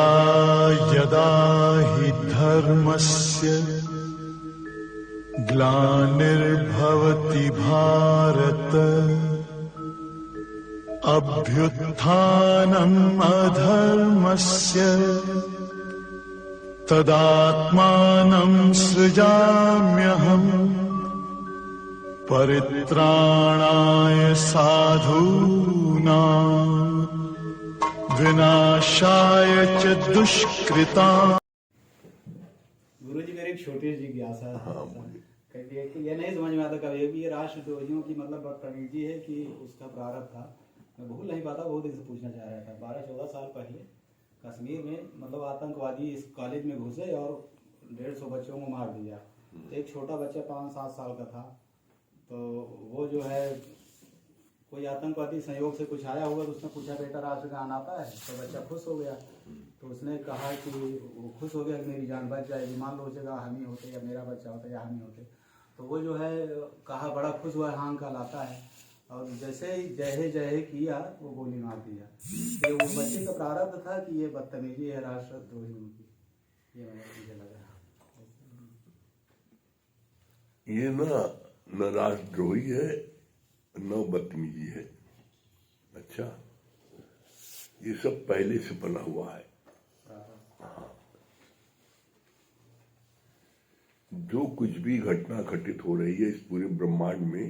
यदा यदा हि धर्मस्य ग्लानिर्भवति भारत अभ्युत्थानम् अधर्मस्य तदात्मानं सृजाम्यहम् परित्राणाय साधूनां विनाशाय च दुष्कृताम्। गुरुजी मेरी एक छोटी जिज्ञासा है कि ये नहीं समझ में आता कभी भी ये राष्ट्रद्रोहियों की मतलब बदतमीजी है कि उसका प्रारंभ था। मैं भूल नहीं पाता, बहुत दिन से पूछना चाह रहा था। 12-14 साल पहले कश्मीर में मतलब आतंकवादी इस कॉलेज में घुसे और 150 बच्चों को मार दिया। एक छोटा बच्चा 5-7 साल का था, तो वो जो है कोई आतंकवादी संयोग से कुछ आया होगा, तो उसने पूछा बेटा राष्ट्रगान आता है? तो बच्चा खुश हो गया। तो उसने कहा कि वो खुश हो गया कि मेरी जान बच जाएगी, मान लो उस जगह हम ही होते या मेरा बच्चा होता या हम ही होते। तो वो जो है कहा, बड़ा खुश हुआ, हाँ अंकल आता है। और जैसे ही जय किया वो गोली मार दिया। ये वो बच्चे का प्रारब्ध था कि ये बदतमीजी है राष्ट्रद्रोहियों की। ये मुझे लगा ये न राष्ट्रद्रोही है न बदतमीजी है। अच्छा, ये सब पहले से बना हुआ है। जो कुछ भी घटना घटित हो रही है इस पूरे ब्रह्मांड में,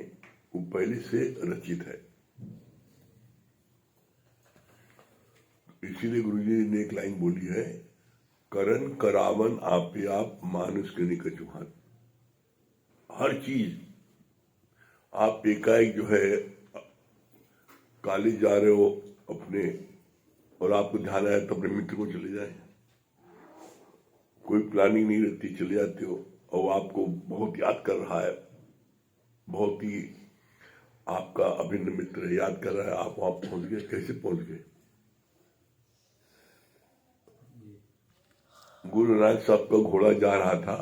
वो पहले से रचित है। इसीलिए गुरुजी ने एक लाइन बोली है, करन करावन आपे आप मानुष के कचुहान। हर चीज आप एकाएक जो है कॉलेज जा रहे हो अपने, और आपको ध्यान आया तो अपने मित्र को चले जाए, कोई प्लानिंग नहीं रहती, चले जाते हो और आपको बहुत याद कर रहा है, बहुत ही आपका अभिन्न मित्र है, याद कर रहा है, आप वहां पहुंच गए। कैसे पहुंच गए? गुरु नानक साहब का घोड़ा जा रहा था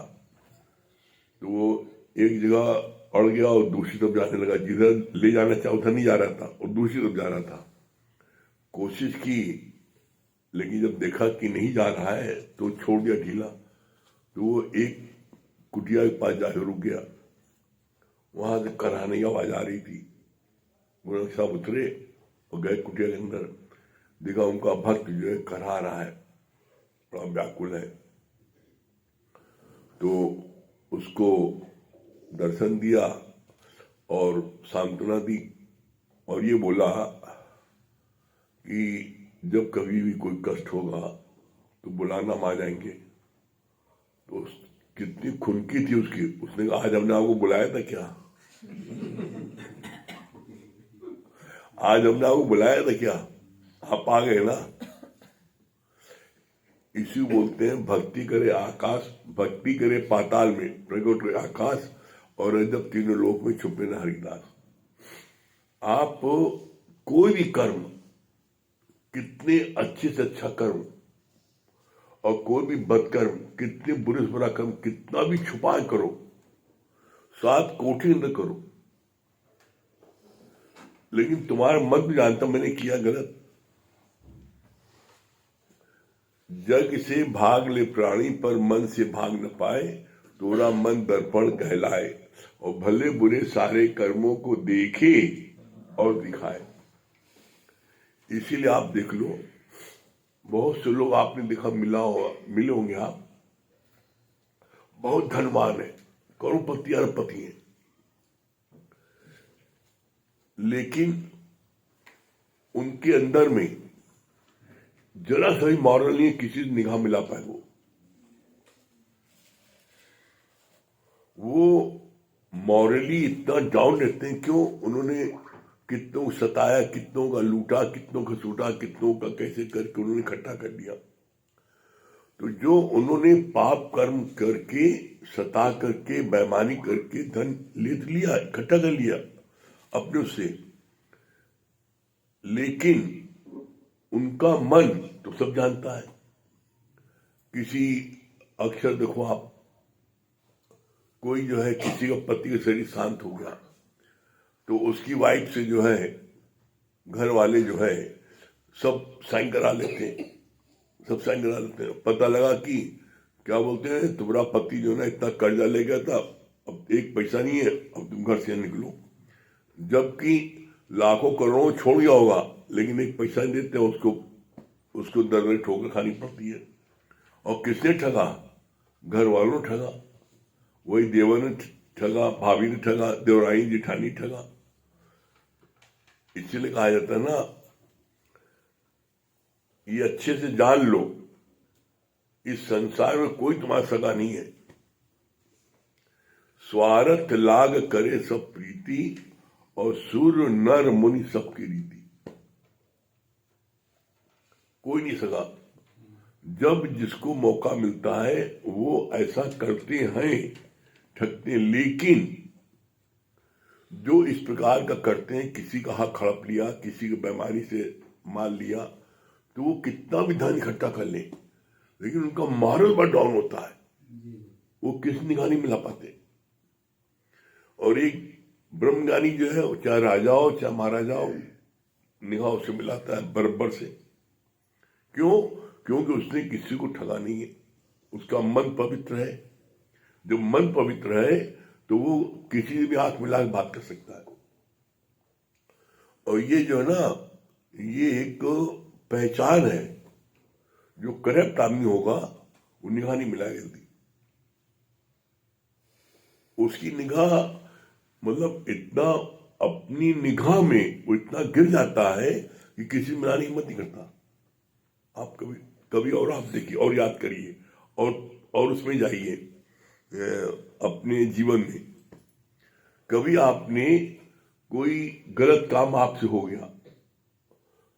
तो वो एक जगह अड़ गया और दूसरी तरफ जाने लगा। जिधर ले जाना चाहा उधर नहीं जा रहा था और दूसरी तरफ जा रहा था। कोशिश की, लेकिन जब देखा कि नहीं जा रहा है तो छोड़ दिया ढीला। तो वो एक कुटिया के पास जाकर रुक गया। वहां से कराहने की आवाज आ रही थी। गुरु साहब उतरे और गए कुटिया के अंदर। देखा उनका भक्त जो है करा रहा है, बड़ा व्याकुल है। तो उसको दर्शन दिया और सांत्वना दी और ये बोला कि जब कभी भी कोई कष्ट होगा तो बुलाना, हम आ जाएंगे। तो कितनी खुनकी थी उसकी। उसने कहा, आज हमने आपको बुलाया था क्या? आज हमने आपको बुलाया था क्या? आप आ गए ना। इसी बोलते हैं भक्ति करे आकाश, भक्ति करे पाताल में, प्रगट हुए आकाश, और जब तीनों लोक में छुपे न हरिदास। आप कोई भी कर्म, कितने अच्छे से अच्छा कर्म, और कोई भी बदकर्म, कितने बुरे से बुरा कर्म, कितना भी छुपा करो, 7 कोठि न करो, लेकिन तुम्हारा मन भी जानता मैंने किया गलत। जग से भाग ले प्राणी, पर मन से भाग न पाए, तोरा मन दर्पण कहलाए, और भले बुरे सारे कर्मों को देखे और दिखाए। इसीलिए आप देख लो, बहुत से लोग आपने देखा, मिले होंगे आप, बहुत धनवान है, करोड़पति अरबपति हैं, लेकिन उनके अंदर में जरा सही मॉरल नहीं, किसी से निगाह मिला पाए। वो मॉरली इतना डाउन रहते हैं। क्यों? उन्होंने कितनों सताया, कितनों का लूटा, कितनों का सूटा, कितनों का कैसे करके उन्होंने इकट्ठा कर दिया। तो जो उन्होंने पाप कर्म करके, सता करके, बेईमानी करके धन ले लिया, इकट्ठा कर लिया अपने उससे, लेकिन उनका मन तो सब जानता है। किसी अक्षर देखो आप, कोई जो है किसी का पति का शरीर शांत हो गया तो उसकी वाइफ से जो है घर वाले जो है सब साइन करा लेते हैं, सब साइन करा लेते हैं। पता लगा कि क्या बोलते हैं, तुम्हारा पति जो है ना इतना कर्जा ले गया था, अब एक पैसा नहीं है, अब तुम घर से निकलो। जबकि लाखों करोड़ों छोड़ गया होगा, लेकिन एक पैसा नहीं देते, उसको दर ठोकर खानी पड़ती है। और किसने ठगा? घर वालों ने ठगा, वही देवर ने ठगा, भाभी ने ठगा, देवरानी जिठानी ठगा। इसलिए कहा जाता है ना, ये अच्छे से जान लो, इस संसार में कोई तुम्हारा सगा नहीं है। स्वार्थ लाग करे सब प्रीति, और सूर्य नर मुनि सबकी रीति। कोई नहीं सगा। जब जिसको मौका मिलता है वो ऐसा करते हैं, ठगते हैं। लेकिन जो इस प्रकार का करते हैं, किसी का हक हड़प लिया, किसी को बीमारी से मार लिया, तो वो कितना भी धन इकट्ठा कर ले, लेकिन उनका मॉरल बड़ा डाउन होता है, वो किस निगाह नहीं मिला पाते। और एक ब्रह्मज्ञानी जो है, चाहे राजा हो चाहे महाराजा हो, निगाह से मिलाता है बराबर से। क्यों? क्योंकि उसने किसी को ठगा नहीं है, उसका मन पवित्र है। जब मन पवित्र है तो वो किसी से भी हाथ मिला के बात कर सकता है। और ये जो है ना, ये एक पहचान है। जो करप्ट आदमी होगा वो निगाह नहीं मिलाएगा जल्दी। उसकी निगाह मतलब इतना अपनी निगाह में वो इतना गिर जाता है कि किसी मिलाने की हिम्मत नहीं करता। आप कभी और आप देखिए और याद करिए और उसमें जाइए अपने जीवन में। कभी आपने कोई गलत काम आपसे हो गया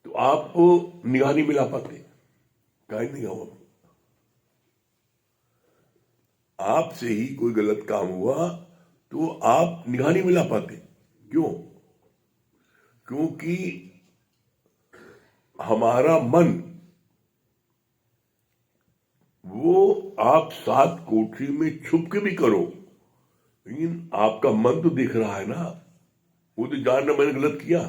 तो आप निगाह नहीं मिला पाते, काहे नहीं हुआ? आपसे ही कोई गलत काम हुआ तो आप निगाह नहीं मिला पाते। क्यों? क्योंकि हमारा मन, वो आप 7 कोठरी में छुप के भी करो, लेकिन आपका मन तो देख रहा है ना, वो तो जानना मैंने गलत किया।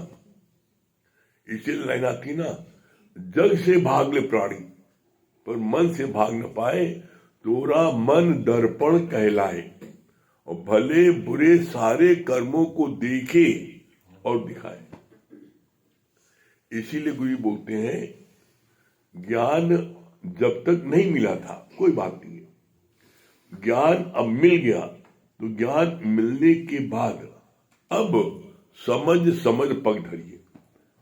इसलिए लाइन आती ना, जग से भाग ले प्राणी, पर मन से भाग न पाए, तोरा मन दर्पण कहलाए। और भले बुरे सारे कर्मों को देखे और दिखाए। इसीलिए गुरु जी बोलते हैं, ज्ञान जब तक नहीं मिला था कोई बात नहीं है, ज्ञान अब मिल गया तो ज्ञान मिलने के बाद अब समझ पग धरिए।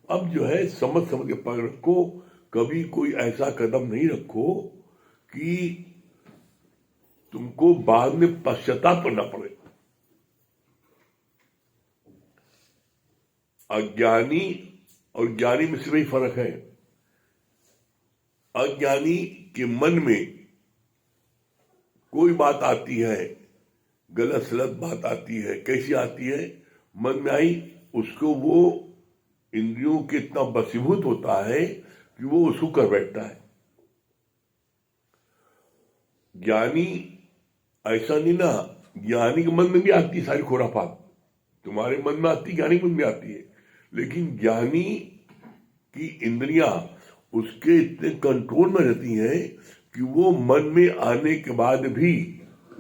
अब जो है समझ के पग रखो। कभी कोई ऐसा कदम नहीं रखो कि तुमको बाद में पश्चाताप करना पड़े। अज्ञानी और ज्ञानी में सिर्फ ही फर्क है। अज्ञानी के मन में कोई बात आती है, गलत सलत बात आती है, कैसी आती है? मन में आई, उसको वो इंद्रियों के इतना वशीभूत होता है कि वो उसको कर बैठता है। ज्ञानी ऐसा नहीं ना, ज्ञानी के मन में भी आती है सारी खुराफात, तुम्हारे मन में आती है, ज्ञानी के मन में आती है। लेकिन ज्ञानी की इंद्रियां उसके इतने कंट्रोल में रहती हैं कि वो मन में आने के बाद भी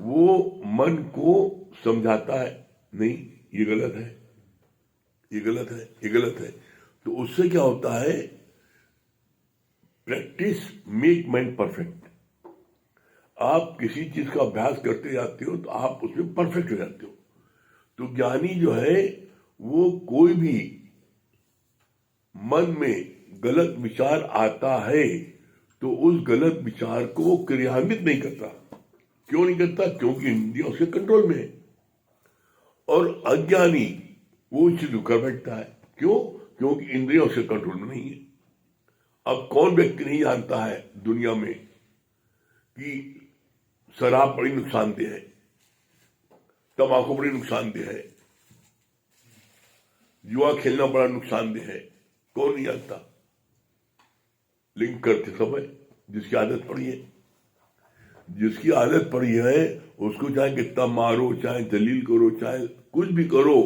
वो मन को समझाता है, नहीं ये गलत है, ये गलत है, ये गलत है। तो उससे क्या होता है? Practice make man perfect. आप किसी चीज का अभ्यास करते जाते हो तो आप उसमें परफेक्ट हो जाते हो। तो ज्ञानी जो है वो कोई भी मन में गलत विचार आता है तो उस गलत विचार को वो क्रियान्वित नहीं करता। क्यों नहीं करता? क्योंकि इंद्रियां उसके कंट्रोल में है। और अज्ञानी वो चीज कर बैठता है। क्यों? क्योंकि इंद्रियां उसके कंट्रोल में नहीं है। अब कौन व्यक्ति नहीं जानता है दुनिया में कि शराब बड़ी नुकसानदेह है, तंबाकू बड़ी नुकसानदेह है, जुआ खेलना बड़ा नुकसानदेह है? कौन नहीं जानता? लेकिन करते सब है, जिसकी आदत पड़ी है। जिसकी आदत पड़ी है उसको चाहे कितना मारो, चाहे दलील करो, चाहे कुछ भी करो।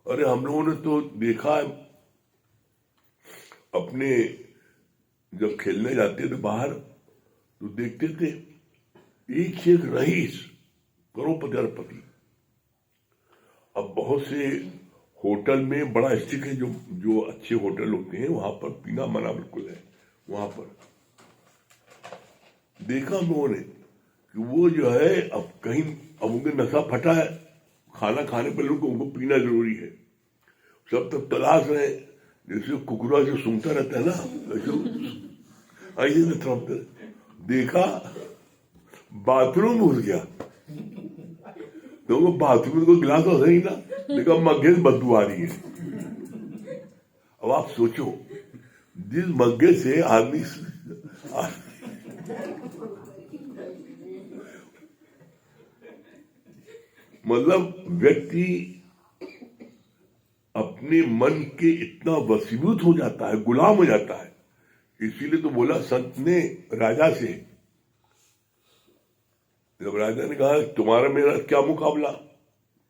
अरे हम लोगों ने तो देखा है, अपने जब खेलने जाते थे बाहर तो देखते थे एक से एक रईस, करोड़पति अरबपति। अब बहुत से होटल में बड़ा स्ट्रिक्ट है, जो अच्छे होटल होते हैं वहां पर पीना मना बिल्कुल है। वहां पर देखा हम लोगों ने कि वो जो है अब कहीं, अब उनके नशा फटा है, खाना खाने पर लोगों को उनको पीना जरूरी है। सब तब तलाश रहे, जैसे कुकुरा जो सूंघता रहता है ना, ऐसे देखा बाथरूम घुस गया, तो वो बाथरूम को गिलास हो सही ना, देखा मग्गे से बदबू आ रही है। अब आप सोचो, जिस मग्गे से आदमी मतलब व्यक्ति अपने मन के इतना वशीभूत हो जाता है, गुलाम हो जाता है। इसीलिए तो बोला संत ने राजा से, जब राजा ने कहा तुम्हारा मेरा क्या मुकाबला,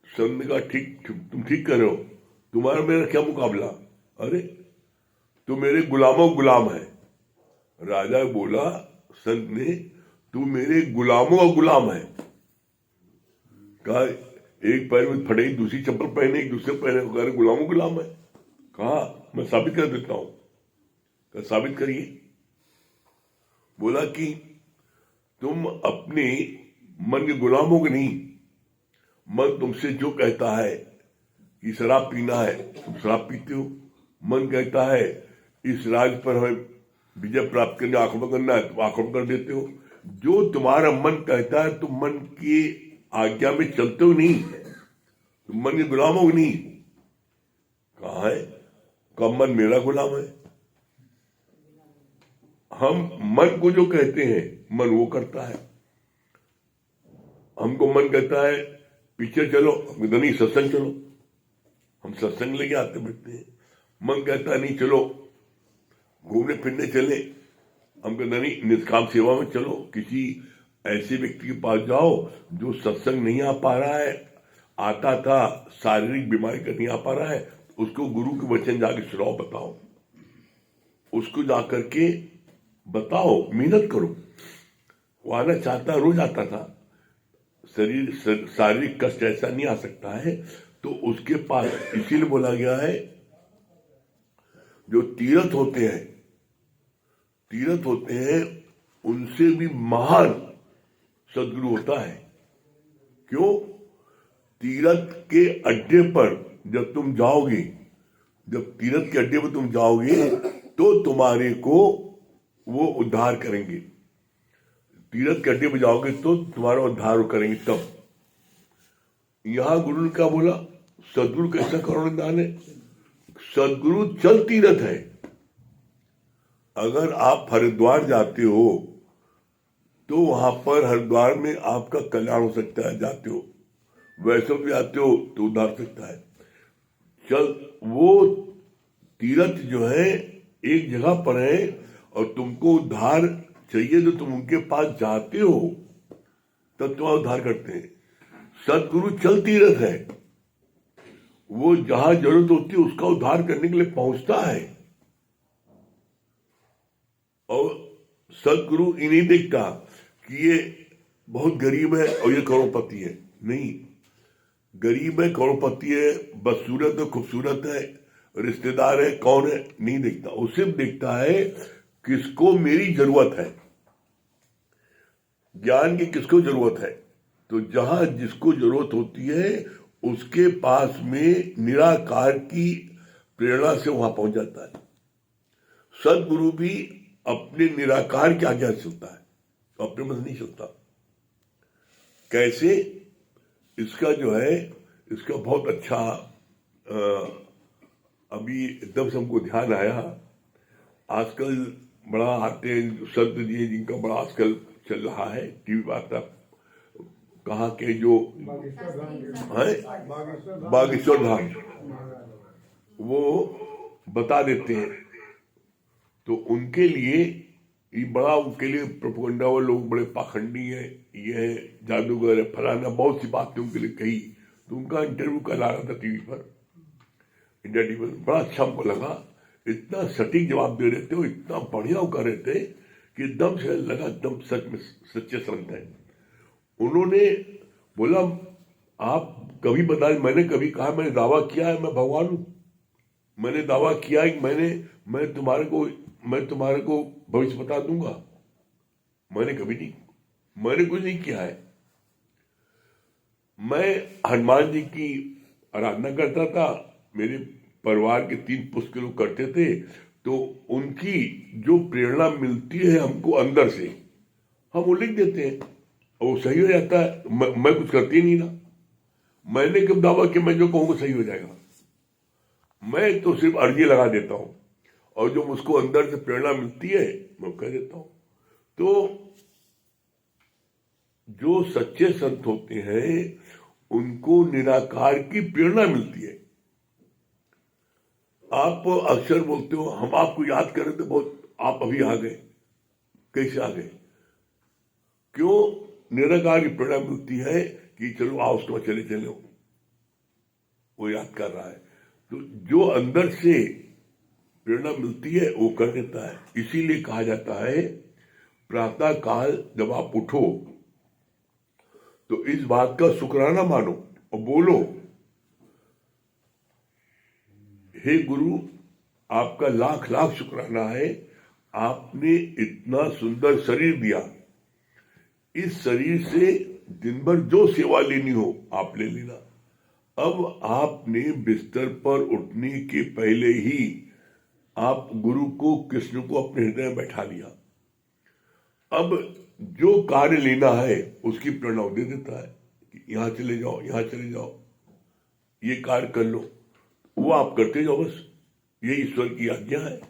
संत ने कहा ठीक, तुम ठीक कर रहे हो, तुम्हारा मेरा क्या मुकाबला, अरे तू मेरे गुलामों गुलाम है। राजा बोला संत ने, तू मेरे गुलामों का गुलाम है। कहा एक पैर में फटे दूसरी चप्पल पहने, एक दूसरे पहने, गुलामों गुलाम है। कहा मैं साबित कर देता हूं। कहा साबित करिए। बोला कि तुम अपने मन के गुलामों के नहीं, मन तुमसे जो कहता है कि शराब पीना है, तुम शराब पीते हो। मन कहता है इस राज पर हमें विजय प्राप्त करने, आक्रमण करना है, तुम आक्रमण कर देते हो। जो तुम्हारा मन कहता है तुम मन की आज्ञा में चलते हो नहीं, तुम मन के गुलाम हो नहीं। कहा है, कब मन मेरा गुलाम है। हम मन को जो कहते हैं मन वो करता है। हमको मन कहता है पीछे चलो, हम नहीं सत्संग चलो, हम सत्संग लेके आते बैठते हैं। मन कहता है नहीं चलो घूमने फिरने चले, हम कहते नहीं निष्काम सेवा में चलो, किसी ऐसे व्यक्ति के पास जाओ जो सत्संग नहीं आ पा रहा है, आता था शारीरिक बीमारी का नहीं आ पा रहा है, उसको गुरु के वचन जाके सुनाओ, बताओ, उसको जाकर के बताओ, मेहनत करो। वो आना चाहता, रोज आता था, शारीरिक कष्ट ऐसा नहीं आ सकता है, तो उसके पास, इसीलिए बोला गया है जो तीर्थ होते हैं उनसे भी महान सदगुरु होता है। क्यों? तीर्थ के अड्डे पर जब तुम जाओगे, जब तीर्थ के अड्डे पर तुम जाओगे तो तुम्हारे को वो उद्धार करेंगे। तीर्थ के अड्डे पर जाओगे तो तुम्हारा उद्धार करेंगे। तब यहां गुरु ने क्या बोला, सदगुरु कैसा करोड़ दान है। सदगुरु चल तीर्थ है। अगर आप हरिद्वार जाते हो तो वहां पर हरिद्वार में आपका कल्याण हो सकता है, जाते हो। वैष्णव भी जाते हो तो उद्धार सकता है। चल, वो तीर्थ जो है एक जगह पर है और तुमको उद्धार चाहिए तो तुम उनके पास जाते हो तब तुम्हारा उद्धार करते हैं। सदगुरु चल तीर्थ है, वो जहां जरूरत होती है उसका उद्धार करने के लिए पहुंचता है। और सदगुरु ये नहीं देखता कि ये बहुत गरीब है और ये करोड़पति है, नहीं। गरीब है, करोड़पति है, बदसूरत है, खूबसूरत है, रिश्तेदार है, कौन है, नहीं देखता। वो सिर्फ देखता है किसको मेरी जरूरत है, ज्ञान की किसको जरूरत है। तो जहां जिसको जरूरत होती है उसके पास में निराकार की प्रेरणा से वहां पहुंच जाता है। सदगुरु भी अपने निराकार की आज्ञा से चलता है, तो अपने मन नहीं चलता। कैसे? इसका जो है, इसका बहुत अच्छा अभी एकदम से हमको ध्यान आया। आजकल बड़ा आते हैं संत जी, जिनका बड़ा आजकल चल रहा है, टीवी वार्ता, कहाँ के जो बागेश्वर धाम, वो बता देते हैं। तो उनके लिए ये बड़ा, उनके लिए प्रोपेगेंडा वाले लोग बड़े पाखंडी है, ये जादूगर है, फलाना, बहुत सी बातें उनके लिए कही। तो उनका इंटरव्यू कल आ रहा था टीवी पर, इंडिया टीवी पर। बड़ा अच्छा हमको लगा इतना सटीक जवाब दे रहे थे, वो इतना बढ़िया वो कर रहे थे कि एकदम से लगा एकदम सच में सच्चे संत है। उन्होंने बोला आप कभी बताए, मैंने कभी कहा, मैंने दावा किया है मैं भगवान हूं, मैंने दावा किया है कि मैं तुम्हारे को भविष्य बता दूंगा? मैंने कभी नहीं, मैंने कुछ नहीं किया है। मैं हनुमान जी की आराधना करता था, मेरे परिवार के 3 पुष्कर लोग करते थे, तो उनकी जो प्रेरणा मिलती है हमको अंदर से, हम वो लिख देते हैं और वो सही हो जाता है। मैं कुछ करती नहीं ना, मैंने कब दावा कि मैं जो कहूँगा सही हो जाएगा? मैं तो सिर्फ अर्जी लगा देता हूँ और जो मुझको अंदर से प्रेरणा मिलती है मैं कह देता हूँ। तो जो सच्चे संत होते हैं उनको निराकार की प्रेरणा मिलती है। आप अक्सर बोलते हो हम आपको याद करें तो बहुत आप अभी आ गए, कैसे आ गए? क्यों? निराकार की प्रेरणा मिलती है कि चलो आओ उसको चले वो याद कर रहा है। तो जो अंदर से प्रेरणा मिलती है वो कर देता है। इसीलिए कहा जाता है प्रातः काल जब आप उठो तो इस बात का शुक्राना मानो और बोलो, हे गुरु आपका लाख लाख शुक्राना है, आपने इतना सुंदर शरीर दिया, इस शरीर से दिन भर जो सेवा लेनी हो आप ले लेना। अब आपने बिस्तर पर उठने के पहले ही आप गुरु को, कृष्ण को अपने हृदय में बैठा लिया। अब जो कार्य लेना है उसकी प्रेरणा दे देता है कि यहां चले जाओ, यहां चले जाओ, ये कार्य कर लो, वो आप करते जाओ, बस ये ईश्वर की आज्ञा है,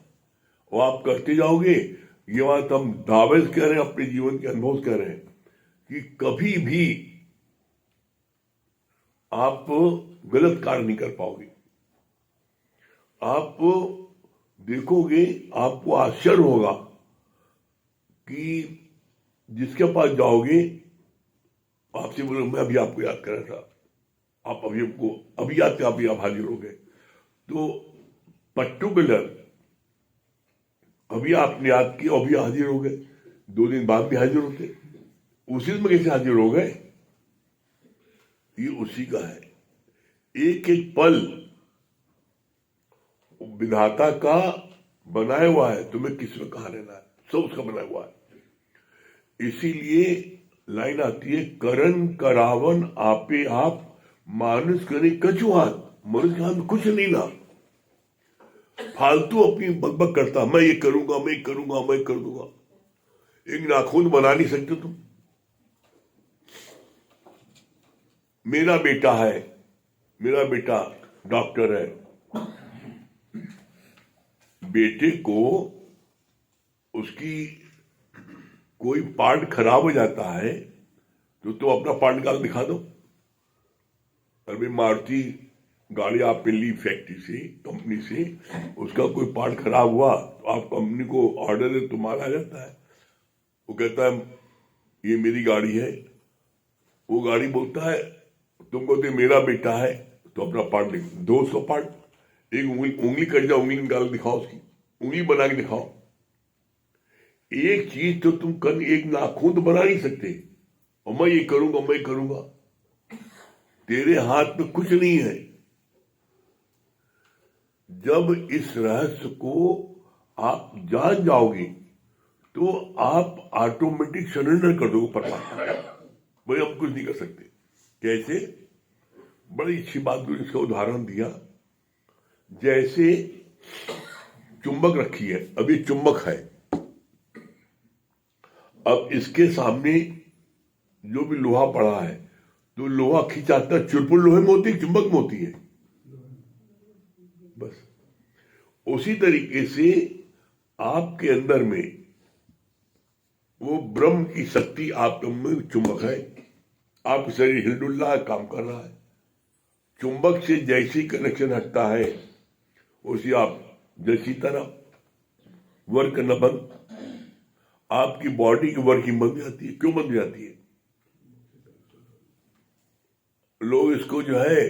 वो आप करते जाओगे। ये बात हम दावे से कह रहे हैं, अपने जीवन के अनुभव से कह रहे हैं कि कभी भी आप गलत कार्य नहीं कर पाओगे। आप देखोगे, आपको आश्चर्य होगा कि जिसके पास जाओगे आपसे बोलो मैं अभी आपको याद कर रहा था, आप अभी याद थे, आप हाजिर हो गए। तो पर्टिकुलर अभी आपने याद किया, अभी हाजिर हो गए, 2 दिन बाद भी हाजिर होते, उसी में कैसे हाजिर हो गए? ये उसी का है। एक एक पल विधाता का बनाया हुआ है, तुम्हें किसमें कहा रहना है, सब उसका बनाया हुआ है। इसीलिए लाइन आती है, करन करावन आपे आप, मानुष करे कछु हाथ। मनुष्य के हाथ में कुछ नहीं ना, फालतू अपनी बकबक करता, मैं ये करूंगा, मैं करूंगा, मैं कर दूंगा। एक नाखून बना नहीं सकते तुम। मेरा बेटा डॉक्टर है, बेटे को उसकी कोई पार्ट खराब हो जाता है तो अपना पार्ट निकाल दिखा दो। अभी मारुति गाड़ी आपने ली फैक्ट्री से, कंपनी से, उसका कोई पार्ट खराब हुआ तो आप कंपनी को ऑर्डर दे, तुम्हारा आ जाता है। वो कहता है ये मेरी गाड़ी है, वो गाड़ी बोलता है तुमको तो मेरा बेटा है, तो अपना पार्ट दो, उसका पार्ट, एक उंगली कट जाओ, उंगली निकाल दिखाओ, उसकी उंगली बना के दिखाओ। एक चीज तो तुम कर, एक नाखून तो बना नहीं सकते, और मैं ये करूंगा, तेरे हाथ में कुछ नहीं है। जब इस रहस्य को आप जान जाओगे तो आप ऑटोमेटिक सरेंडर कर दोगे परमात्मा। भाई हम कुछ नहीं कर सकते। कैसे? बड़ी अच्छी बात गुरु इसका उदाहरण दिया। जैसे चुंबक रखी है, अब ये चुंबक है, अब इसके सामने जो भी लोहा पड़ा है तो लोहा खिंचाता, चुरपुर लोहे में होती है, चुंबक में होती है। बस उसी तरीके से आपके अंदर में वो ब्रह्म की शक्ति आपके में चुंबक है, आपका शरीर हिलडुल रहा है, काम कर रहा है। चुंबक से जैसी कनेक्शन हटता है उसी आप जैसी तरह वर्क करना बंद, आपकी बॉडी की वर्किंग बंद जाती है। क्यों बंद जाती है? लोग इसको जो है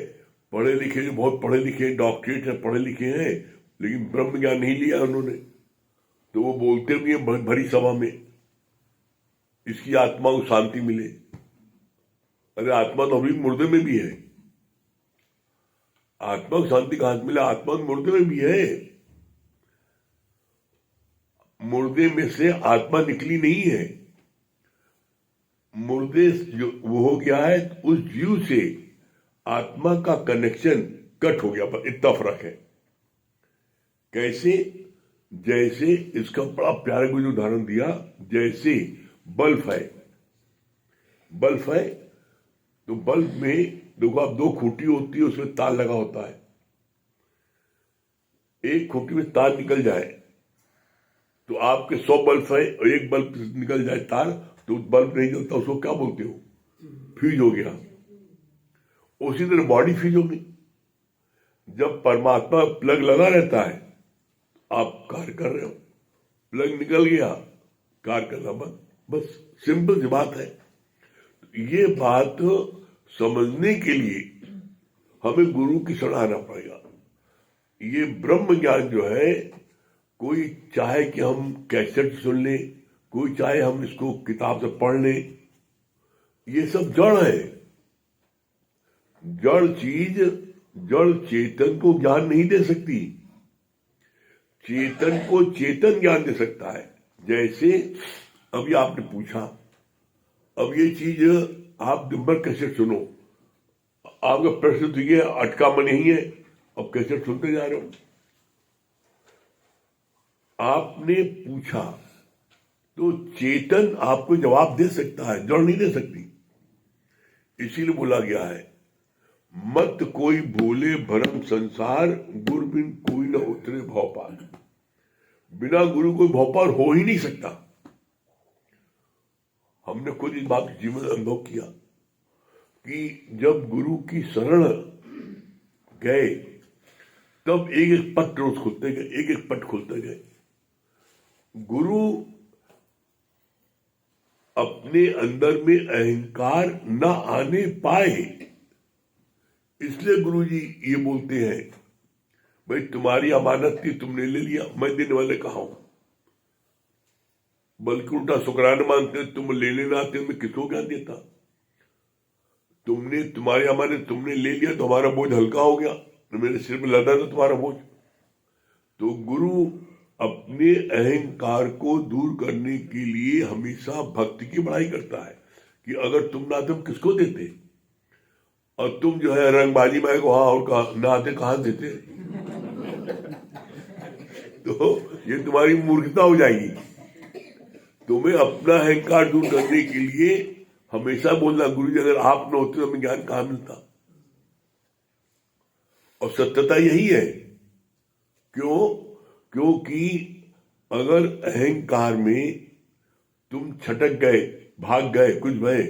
पढ़े लिखे, जो बहुत पढ़े लिखे डॉक्टरेट है, पढ़े लिखे हैं, लेकिन ब्रह्म ज्ञान नहीं लिया उन्होंने, तो वो बोलते भी हैं भरी सभा में इसकी आत्मा को शांति मिले। अरे आत्मा तो अभी मुर्दे में भी है, आत्मा को शांति कहां से मिले? आत्मा तो मुर्दे में भी है, मुर्दे में से आत्मा निकली नहीं है। मुर्दे जो वो हो गया है, उस जीव से आत्मा का कनेक्शन कट हो गया, बस इतना फर्क है। कैसे? जैसे इसका बड़ा प्यारा को जो उदाहरण दिया, जैसे बल्ब है, बल्ब है तो बल्ब में देखो आप, दो खूंटी होती है, उसमें तार लगा होता है। एक खूंटी में तार निकल जाए तो आपके 100 बल्ब है और एक बल्ब निकल जाए तार, तो बल्ब नहीं जलता, उसको क्या बोलते हो? फ्यूज हो गया। उसी तरह बॉडी फ्यूज होगी। जब परमात्मा प्लग लगा रहता है, आप कार्य कर रहे हो, प्लग निकल गया, कार्य करना बंद, बस सिंपल सी बात है। ये बात समझने के लिए हमें गुरु की शरण आना पड़ेगा। ये ब्रह्म ज्ञान जो है, कोई चाहे कि हम कैसेट सुन लें, कोई चाहे हम इसको किताब से पढ़ लें, ये सब जड़ है। जड़ चीज जड़ चेतन को ज्ञान नहीं दे सकती, चेतन को चेतन ज्ञान दे सकता है। जैसे अभी आपने पूछा, अब ये चीज आप नंबर कैसेट सुनो, आपका प्रश्न तो ये अटका मन नहीं है, अब कैसेट सुनते जा रहे हो। आपने पूछा तो चेतन आपको जवाब दे सकता है, जड़ नहीं दे सकती। इसीलिए बोला गया है, मत कोई भूले भरम संसार, गुरु बिन कोई न उतरे भव पार। बिना गुरु कोई भव पार हो ही नहीं सकता। हमने खुद इस बात जीवन में अनुभव किया कि जब गुरु की शरण गए, तब एक एक पट रोज खुलते गए, एक एक पट खुलते गए। गुरु अपने अंदर में अहंकार न आने पाए, इसलिए गुरु जी ये बोलते हैं, भाई तुम्हारी अमानत थी, तुमने ले लिया, मैं देने वाले कहा हूं। बल्कि उल्टा शुक्राना मानते, तुम ले लेना आते, मैं किसको ज्ञान देता? तुमने, तुम्हारी अमानत तुमने ले लिया तो हमारा बोझ हल्का हो गया, तो मेरे सिर पे लदा था तुम्हारा बोझ। तो गुरु अपने अहंकार को दूर करने के लिए हमेशा भक्ति की बढ़ाई करता है कि अगर तुम ना तुम किसको देते, और तुम जो है रंगबाजी में को हाँ और कहा ना आते कहां देते, तो ये तुम्हारी मूर्खता हो जाएगी। तुम्हें अपना अहंकार दूर करने के लिए हमेशा बोलना, गुरु जी अगर आप न होते तो हमें ज्ञान कहां मिलता। और सत्यता यही है। क्यों? क्योंकि अगर अहंकार में तुम छटक गए, भाग गए, कुछ भय,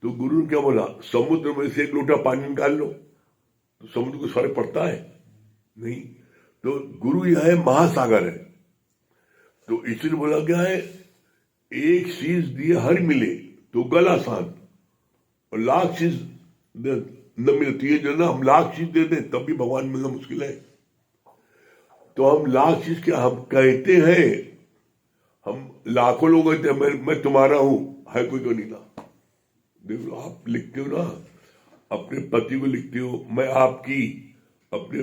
तो गुरु ने क्या बोला? समुद्र में से एक लोटा पानी निकाल लो, तो समुद्र को फर्क पड़ता है? नहीं। तो गुरु यह है महासागर है। तो इसलिए बोला गया है, एक शीश दिए हर मिले तो गल आसान, और लाख शीश न मिलती है जो ना, हम लाख शीश दे दें तब भी भगवान मिलना मुश्किल है। तो हम लाख शीश क्या हम कहते हैं, हम लाखों लोग कहते हैं मैं तुम्हारा हूं, है कोई तो नहीं ना। देखो आप लिखते हो ना, अपने पति को लिखते हो मैं आपकी, अपने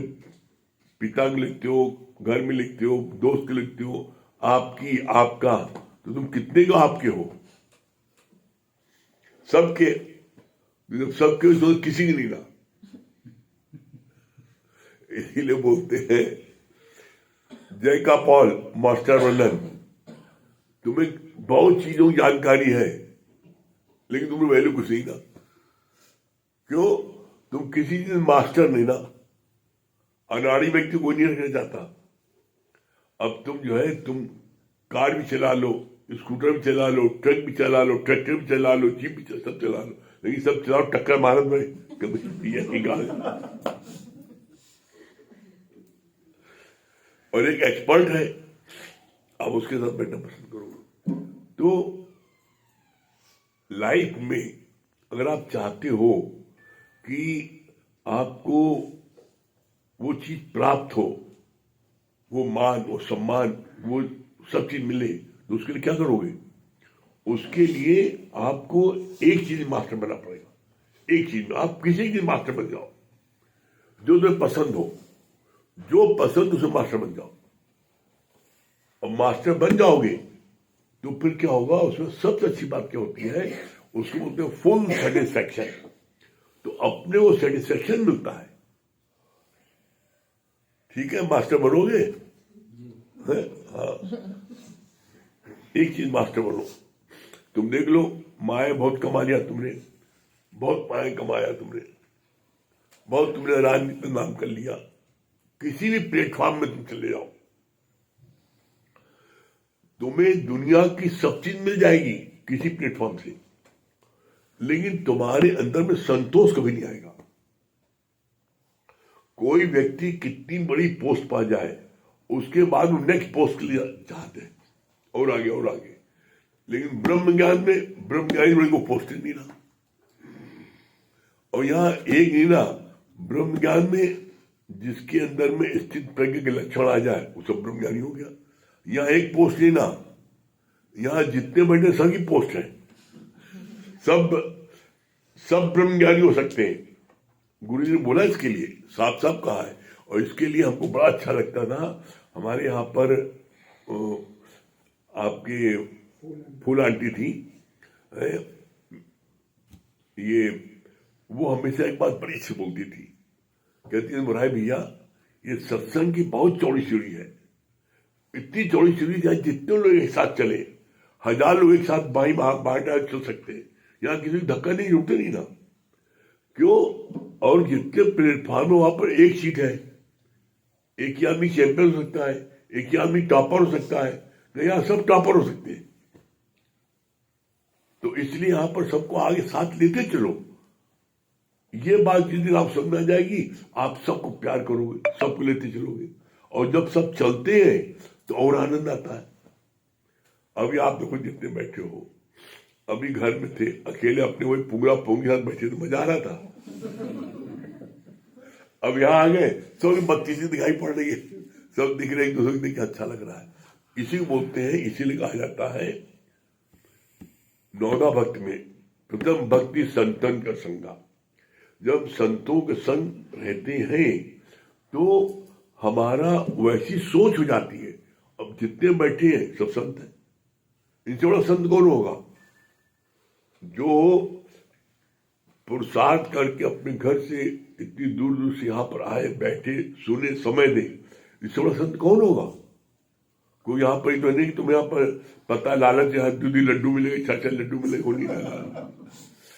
पिता को लिखते हो, घर में लिखते हो, दोस्त को लिखते हो आपकी, आपका, तो तुम कितने को आपके हो? सबके, सबके तो किसी की नहीं ना। इसीलिए बोलते हैं जय का पॉल मास्टर वर्णन, तुम्हें बहुत चीजों की जानकारी है लेकिन तुम्हें वैल्यू कुछ नहीं ना। क्यों? तुम किसी चीज मास्टर नहीं ना। अनाड़ी व्यक्ति को नहीं रखना चाहता। अब तुम जो है, तुम कार भी चला लो, स्कूटर भी चला लो, ट्रक भी चला लो, ट्रैक्टर भी चला लो, जीप भी सब चला लो, लेकिन सब चलाओ टक्कर मारत में कभी और एक एक्सपर्ट है, आप उसके साथ बैठना पसंद करोगे। तो लाइफ में अगर आप चाहते हो कि आपको वो चीज प्राप्त हो, वो मान, वो सम्मान, वो सब चीज मिले, तो उसके लिए क्या करोगे? उसके लिए आपको एक चीज मास्टर बनना पड़ेगा। एक चीज में आप किसी चीज मास्टर बन जाओ, जो तुम्हें पसंद हो, जो पसंद उसे मास्टर बन जाओ। और मास्टर बन जाओगे तो फिर क्या होगा? उसमें सबसे अच्छी बात क्या होती है? उसको बोलते हैं फुल सेटिस्फैक्शन। तो अपने को सेटिस्फैक्शन मिलता है। ठीक है, मास्टर बनोगे? हाँ, एक चीज मास्टर बनो। तुम देख लो, माए बहुत कमा लिया तुमने, बहुत माए कमाया तुमने, बहुत तुमने राजनीति में नाम कर लिया, किसी भी प्लेटफॉर्म में तुम चले जाओ, तुम्हें दुनिया की सब चीज मिल जाएगी किसी प्लेटफॉर्म से, लेकिन तुम्हारे अंदर में संतोष कभी नहीं आएगा। कोई व्यक्ति कितनी बड़ी पोस्ट पा जाए, उसके बाद वो नेक्स्ट पोस्ट के लिए चाहते हैं, और आगे और आगे। लेकिन ब्रह्म ज्ञान में ब्रह्मज्ञानी बड़े को पोस्ट नहीं रहा। और यहां एक नहीं ना, ब्रह्म ज्ञान में जिसके अंदर में स्थित प्रज्ञ के लक्षण आ जाए वो सब ब्रह्मज्ञानी हो गया। यहाँ एक पोस्ट नहीं ना, यहाँ जितने बैठे सभी पोस्ट है, सब ब्रह्मज्ञानी हो सकते हैं। गुरु जी ने बोला इसके लिए, साफ साफ कहा है। और इसके लिए हमको बड़ा अच्छा लगता था, हमारे यहाँ पर आपके फूल आंटी थी, ये वो हमेशा एक बात बड़ी अच्छी बोलती थी, कहती है मुरारी भैया, ये सत्संग की बहुत चौड़ी सीढ़ी है, इतनी चौड़ी सीढ़ी चाहे जितने लोग एक साथ चले, 1000 लोग एक साथ बाई बाटा चल सकते हैं, यहाँ किसी धक्का नहीं जुटते नहीं ना। क्यों? और जितने प्लेटफॉर्म है वहां पर एक सीट है, एक ही आदमी चैंपियन हो सकता है, एक ही आदमी टॉपर हो सकता है, यहाँ सब टॉपर हो सकते हैं। तो इसलिए यहां पर सबको आगे साथ लेते चलो। ये बात जिस दिन आप समझ आ जाएगी, आप सबको प्यार करोगे, सबको लेते चलोगे, और जब सब चलते हैं तो और आनंद आता है। अभी आप देखो जितने बैठे हो, अभी घर में थे अकेले अपने वही पुंगरा पोंगी साथ बैठे तो मजा आ रहा था। अब यहां आ गए, सब बत्ती सी दिखाई पड़ रही है, सब दिख रहे, एक दूसरे को देख के अच्छा लग रहा है। इसी को बोलते हैं, इसीलिए कहा जाता है नौदा भक्त में प्रथम भक्ति संतन का संगा। जब संतों के संग रहते हैं तो हमारा वैसी सोच हो जाती है। अब जितने बैठे हैं सब संत हैं, इनसे बड़ा संत कौन होगा? जो पुरुषार्थ करके अपने घर से इतनी दूर दूर से यहाँ पर आए, बैठे, सुने, समय दे, इससे बड़ा संत कौन होगा? कोई यहाँ पर तो नहीं कि तुम यहाँ पर पता लालच यहाँ दूधी लड्डू मिलेगा, चाचा लड्डू मिलेगा, नहीं मिलेगा,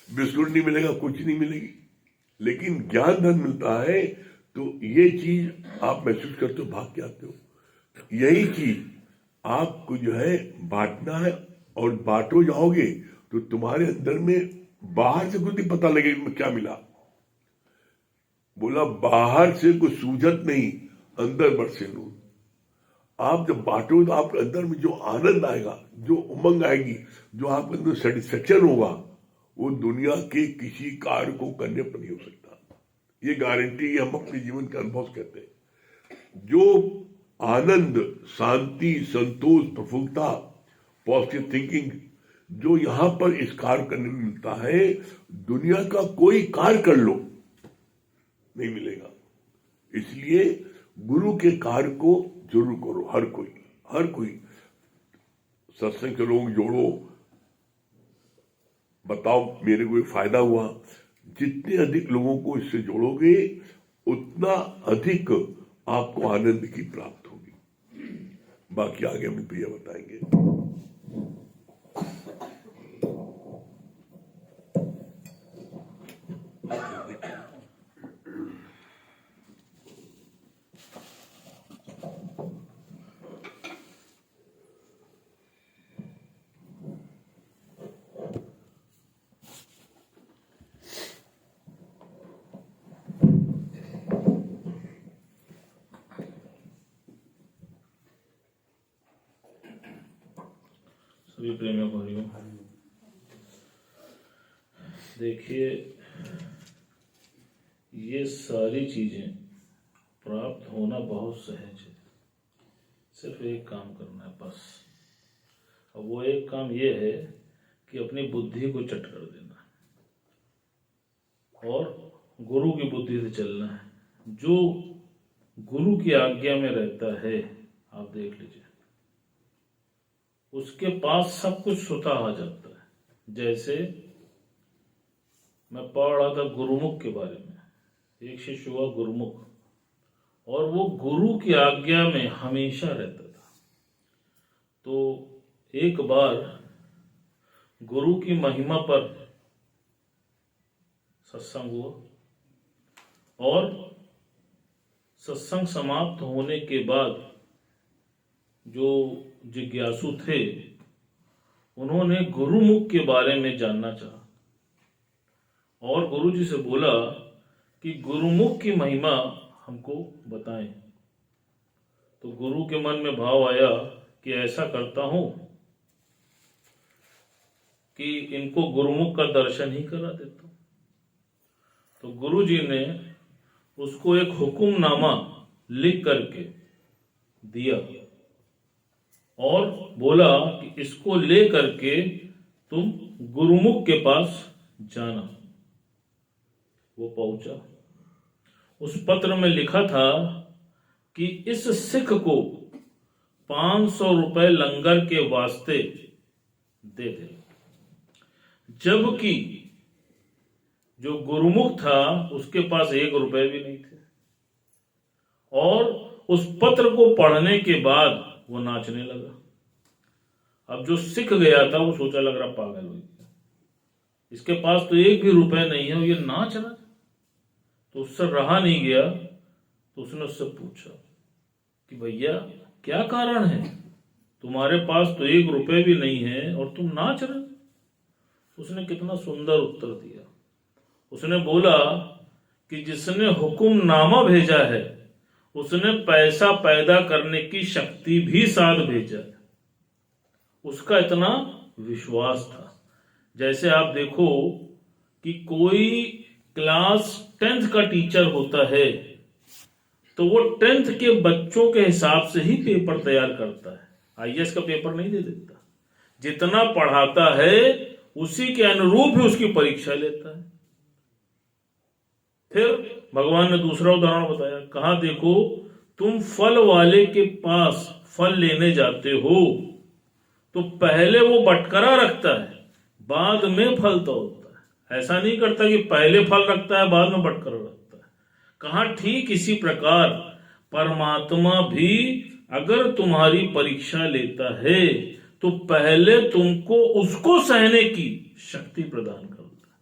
बिस्कुट नहीं मिलेगा, कुछ नहीं मिलेगी, लेकिन ज्ञान धन मिलता है। तो ये चीज आप महसूस करते हो, भाग के आते हो। यही चीज आपको जो है बांटना है, और बांटो जाओगे तो तुम्हारे अंदर में बाहर से कुछ नहीं पता लगेगा क्या मिला। बोला बाहर से कुछ सूझत नहीं, अंदर बरसे नूर। आप जब बांटो तो आपके अंदर में जो आनंद आएगा, जो उमंग आएगी, जो आपके अंदर सेटिस्फेक्शन होगा, वो दुनिया के किसी कार्य को करने पर नहीं हो सकता। ये गारंटी हम अपने जीवन के अनुभव से कहते हैं। जो आनंद, शांति, संतोष, प्रफुल्लता, पॉजिटिव थिंकिंग जो यहां पर इस कार्य करने में मिलता है, दुनिया का कोई कार्य कर लो नहीं मिलेगा। इसलिए गुरु के कार्य को जरूर करो। हर कोई सत्संग के लोग जोड़ो, बताओ मेरे को फायदा हुआ। जितने अधिक लोगों को इससे जोड़ोगे उतना अधिक आपको आनंद की प्राप्त होगी। बाकी आगे हम भैया बताएंगे। सभी प्रेमियों को हरिओम। देखिए, ये सारी चीजें प्राप्त होना बहुत सहज है। सिर्फ एक काम करना है बस। अब वो एक काम ये है कि अपनी बुद्धि को चट कर देना और गुरु की बुद्धि से चलना है। जो गुरु की आज्ञा में रहता है, आप देख लीजिए, उसके पास सब कुछ स्वतः आ जाता है। जैसे मैं पढ़ रहा था गुरुमुख के बारे में, एक शिष्य हुआ गुरुमुख, और वो गुरु की आज्ञा में हमेशा रहता था। तो एक बार गुरु की महिमा पर सत्संग हुआ और सत्संग समाप्त होने के बाद जो जिज्ञासु थे उन्होंने गुरुमुख के बारे में जानना चाहा और गुरुजी से बोला कि गुरुमुख की महिमा हमको बताएं। तो गुरु के मन में भाव आया कि ऐसा करता हूं कि इनको गुरुमुख का दर्शन ही करा देता हूं। तो गुरुजी ने उसको एक हुक्मनामा लिख करके दिया और बोला कि इसको ले करके तुम गुरुमुख के पास जाना। वो पहुंचा। उस पत्र में लिखा था कि इस सिख को 500 रुपए लंगर के वास्ते दे दे, जबकि जो गुरुमुख था उसके पास 1 रुपए भी नहीं थे। और उस पत्र को पढ़ने के बाद वो नाचने लगा। अब जो सिख गया था वो सोचा लग रहा पागल हो गया, इसके पास तो 1 भी रुपए नहीं है और ये नाच रहा। तो उससे रहा नहीं गया, तो उसने उससे पूछा कि भैया क्या कारण है, तुम्हारे पास तो 1 रुपए भी नहीं है और तुम नाच रहे। उसने कितना सुंदर उत्तर दिया। उसने बोला कि जिसने हुक्मनामा भेजा है उसने पैसा पैदा करने की शक्ति भी साथ भेजा है। उसका इतना विश्वास था। जैसे आप देखो कि कोई क्लास 10th का टीचर होता है तो वो 10th के बच्चों के हिसाब से ही पेपर तैयार करता है, IAS का पेपर नहीं दे देता। जितना पढ़ाता है उसी के अनुरूप ही उसकी परीक्षा लेता है। फिर भगवान ने दूसरा उदाहरण बताया, कहा देखो तुम फल वाले के पास फल लेने जाते हो तो पहले वो बटकरा रखता है, बाद में फल तोड़ता है। ऐसा नहीं करता कि पहले फल रखता है बाद में बटकरा रखता है। कहा ठीक इसी प्रकार परमात्मा भी अगर तुम्हारी परीक्षा लेता है तो पहले तुमको उसको सहने की शक्ति प्रदान करता है,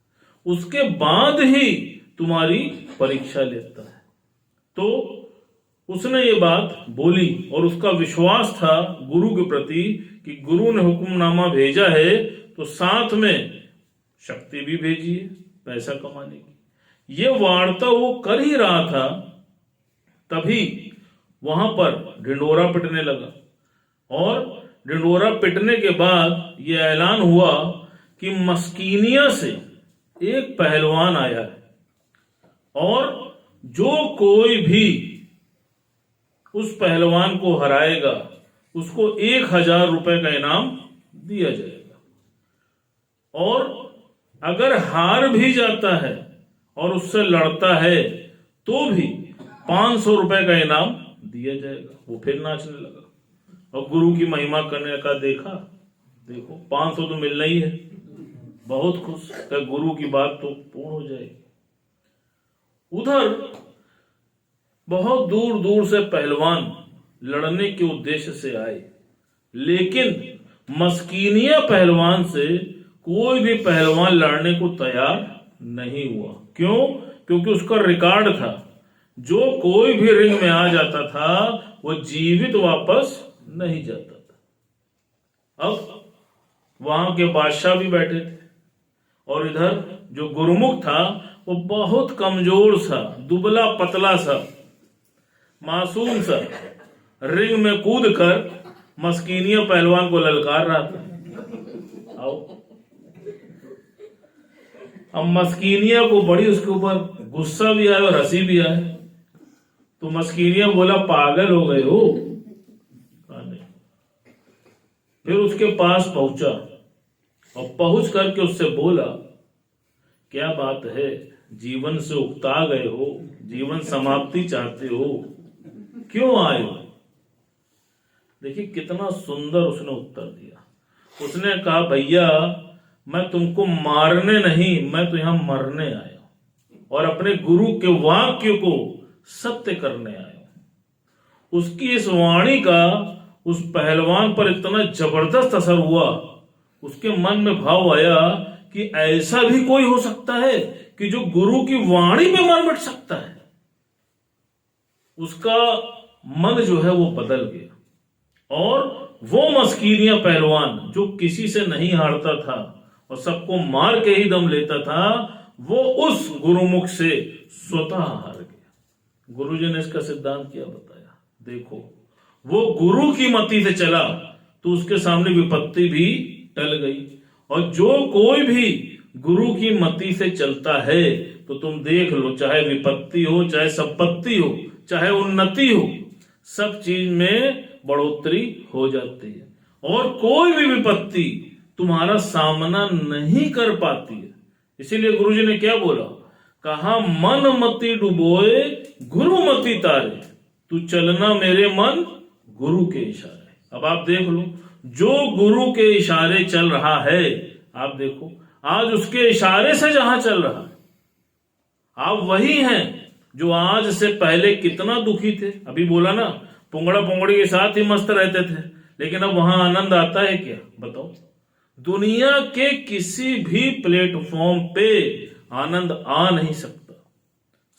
उसके बाद ही तुम्हारी परीक्षा लेता है। तो उसने ये बात बोली और उसका विश्वास था गुरु के प्रति कि गुरु ने हुक्मनामा भेजा है तो साथ में शक्ति भी भेजी है पैसा कमाने की। ये वार्ता वो कर ही रहा था, तभी वहां पर ढिंडोरा पिटने लगा और ढिंडोरा पिटने के बाद ये ऐलान हुआ कि मस्कीनिया से एक पहलवान आया है और जो कोई भी उस पहलवान को हराएगा उसको 1000 रुपए का इनाम दिया जाएगा, और अगर हार भी जाता है और उससे लड़ता है तो भी 500 रुपए का इनाम दिया जाएगा। वो फिर नाचने लगा और गुरु की महिमा करने का देखो 500 तो मिलना ही है, बहुत खुश कि गुरु की बात तो पूर्ण हो जाएगी। उधर बहुत दूर दूर से पहलवान लड़ने के उद्देश्य से आए, लेकिन मस्कीनिया पहलवान से कोई भी पहलवान लड़ने को तैयार नहीं हुआ। क्यों? क्योंकि उसका रिकॉर्ड था, जो कोई भी रिंग में आ जाता था वो जीवित वापस नहीं जाता था। अब वहां के बादशाह भी बैठे थे और इधर जो गुरुमुख था वो बहुत कमजोर सा, दुबला पतला सा, मासूम सा रिंग में कूद कर मस्कीनिया पहलवान को ललकार रहा था। आओ। अब मस्कीनिया को बड़ी उसके ऊपर गुस्सा भी आया और हंसी भी आया। तो मस्कीनिया बोला पागल हो गए हो? फिर उसके पास पहुंचा और पहुंच करके उससे बोला, क्या बात है, जीवन से उकता गए हो, जीवन समाप्ति चाहते हो, क्यों आए हो? देखिए कितना सुंदर उसने उत्तर दिया। उसने कहा, भैया मैं तुमको मारने नहीं, मैं तो यहां मरने आया हूं और अपने गुरु के वाक्य को सत्य करने आया हूं। उसकी इस वाणी का उस पहलवान पर इतना जबरदस्त असर हुआ, उसके मन में भाव आया कि ऐसा भी कोई हो सकता है कि जो गुरु की वाणी में मर मिट सकता है। उसका मन जो है वो बदल गया और वो मस्कीनिया पहलवान जो किसी से नहीं हारता था और सबको मार के ही दम लेता था, वो उस गुरुमुख से स्वतः हार गया। गुरुजी ने इसका सिद्धांत क्या बताया? देखो, वो गुरु की मति से चला तो उसके सामने विपत्ति भी टल गई, और जो कोई भी गुरु की मति से चलता है तो तुम देख लो, चाहे विपत्ति हो, चाहे संपत्ति हो, चाहे उन्नति हो, सब चीज में बढ़ोतरी हो जाती है और कोई भी विपत्ति तुम्हारा सामना नहीं कर पाती है। इसीलिए गुरुजी ने क्या बोला? कहा, मन मति डुबोए गुरु मति तारे, तू चलना मेरे मन गुरु के इशारे। अब आप देख लो, जो गुरु के इशारे चल रहा है, आप देखो आज उसके इशारे से जहां चल रहा है, आप वही हैं जो आज से पहले कितना दुखी थे। अभी बोला ना, पुंगड़ा पुंगड़ी के साथ ही मस्त रहते थे, लेकिन अब वहां आनंद आता है क्या? बताओ। दुनिया के किसी भी प्लेटफॉर्म पे आनंद आ नहीं सकता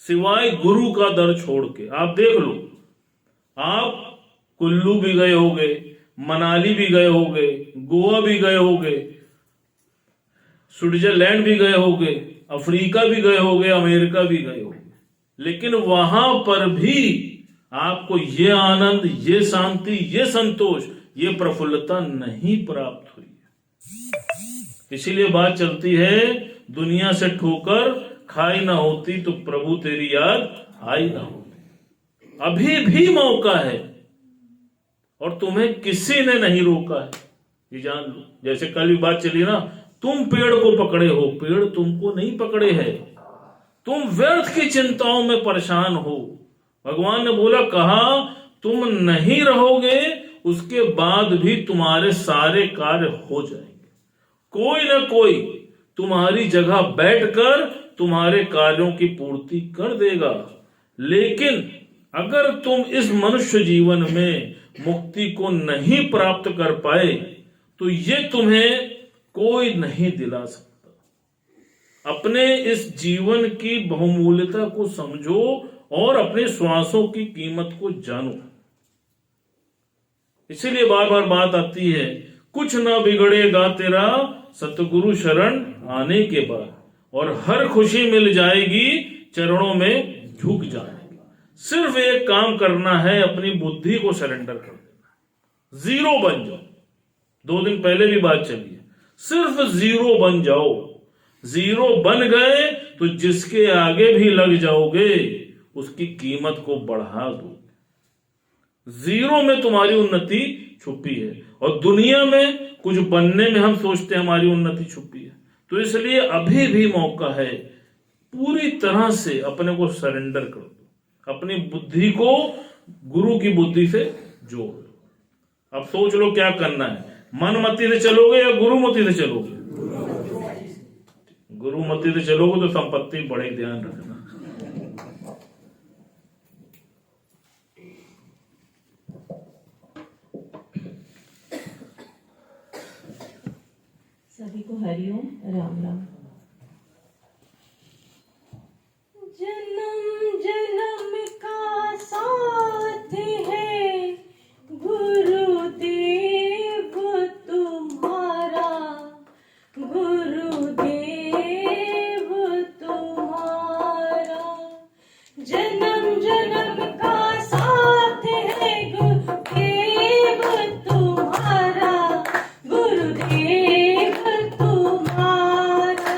सिवाय गुरु का दर छोड़ के। आप देख लो, आप कुल्लू भी गए होगे, मनाली भी गए होगे, गोवा भी गए होगे, स्विट्जरलैंड भी गए होगे, अफ्रीका भी गए होगे, अमेरिका भी गए होगे, लेकिन वहां पर भी आपको ये आनंद, ये शांति, ये संतोष, ये प्रफुल्लता नहीं प्राप्त हुई है। इसीलिए बात चलती है, दुनिया से ठोकर खाई ना होती तो प्रभु तेरी याद आई ना होती। अभी भी मौका है और तुम्हें किसी ने नहीं रोका है, ये जान लो। जैसे कल भी बात चली ना, तुम पेड़ को पकड़े हो, पेड़ तुमको नहीं पकड़े है। तुम व्यर्थ की चिंताओं में परेशान हो। भगवान ने बोला, कहा तुम नहीं रहोगे, उसके बाद भी तुम्हारे सारे कार्य हो जाएंगे। कोई ना कोई तुम्हारी जगह बैठकर तुम्हारे कार्यों की पूर्ति कर देगा। लेकिन अगर तुम इस मनुष्य जीवन में मुक्ति को नहीं प्राप्त कर पाए तो ये तुम्हें कोई नहीं दिला सकता। अपने इस जीवन की बहुमूल्यता को समझो और अपने श्वासों की कीमत को जानो। इसीलिए बार बार बात आती है, कुछ ना बिगड़ेगा तेरा सतगुरु शरण आने के बाद, और हर खुशी मिल जाएगी चरणों में झुक जाने। सिर्फ एक काम करना है, अपनी बुद्धि को सरेंडर कर देना, जीरो बन जाओ। 2 दिन पहले भी बात चली है, सिर्फ जीरो बन जाओ। जीरो बन गए तो जिसके आगे भी लग जाओगे उसकी कीमत को बढ़ा दो। जीरो में तुम्हारी उन्नति छुपी है और दुनिया में कुछ बनने में हम सोचते हैं हमारी उन्नति छुपी है। तो इसलिए अभी भी मौका है, पूरी तरह से अपने को सरेंडर कर दो, अपनी बुद्धि को गुरु की बुद्धि से जोड़ लो। अब सोच लो क्या करना है, मन मति से चलोगे या गुरु मति से चलोगे? गुरु मति से चलोगे तो संपत्ति बड़े ध्यान रखना। सभी को हरिओम, राम राम। जन्म जन्म का साथ है गुरुदेव तुम्हारा, गुरुदेव तुम्हारा। जन्म जन्म का साथ है गुरुदेव तुम्हारा, गुरुदेव तुम्हारा।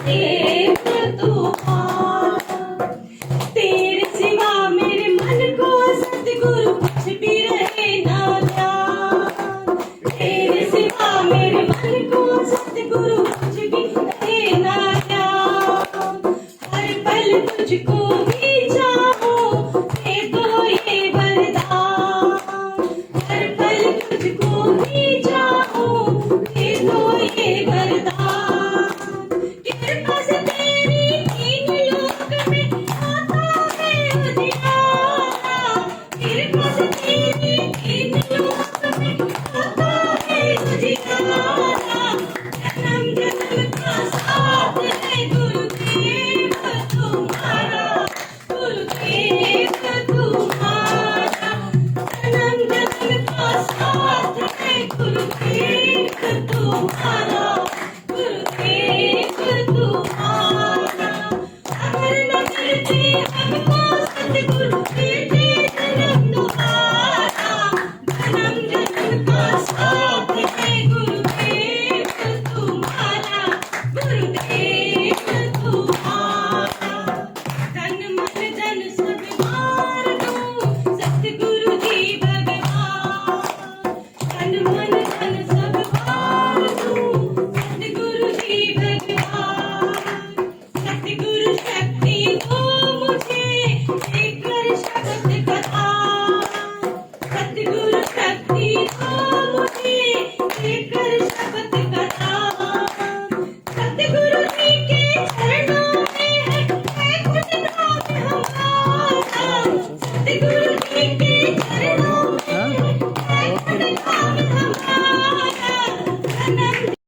गुरुदेव तुम्हारा। तेरे सिवा मेरे मन को सतगुरु कुछ भी रहे ना ध्यान। तेरे सिवा मेरे मन को सतगुरु कुछ भी रहे ना ध्यान। हर पल तुझको ही चाहो, दे दो ये वरदान। हर पल तुझको ही चाहो, दे दो ये वरदान। कृपा से तेरी तीन लोक में आता है उजियारा। कृपा से तेरी तीन लोक में आता है उजियारा। जन्म जन्म का साथ है गुरुदेव तुम्हारा, गुरुदेव तुम्हारा। जन्म जन्म का साथ है गुरुदेव तुम्हारा, गुरुदेव तुम्हारा। अगर न मिलते हमको सतगुरु देते जन्म दोबारा। जन्म जन्म का साथ है गुरुदेव तुम्हारा, गुरुदेव तुम्हारा। तन मन धन सब मार दूं सतगुरु जी भगवान। तन मन धन सब मार दूं सतगुरु जी भगवान। सतगुरु शक्ति दो मुझे लेकर शब्द कथा। सतगुरु शक्ति दो मुझे लेकर शब्द कथा। सतगुरु जी के चरणों में है कुछ नाम हमारा। सतगुरु जी के चरणों में है कुछ नाम हमारा। जन्म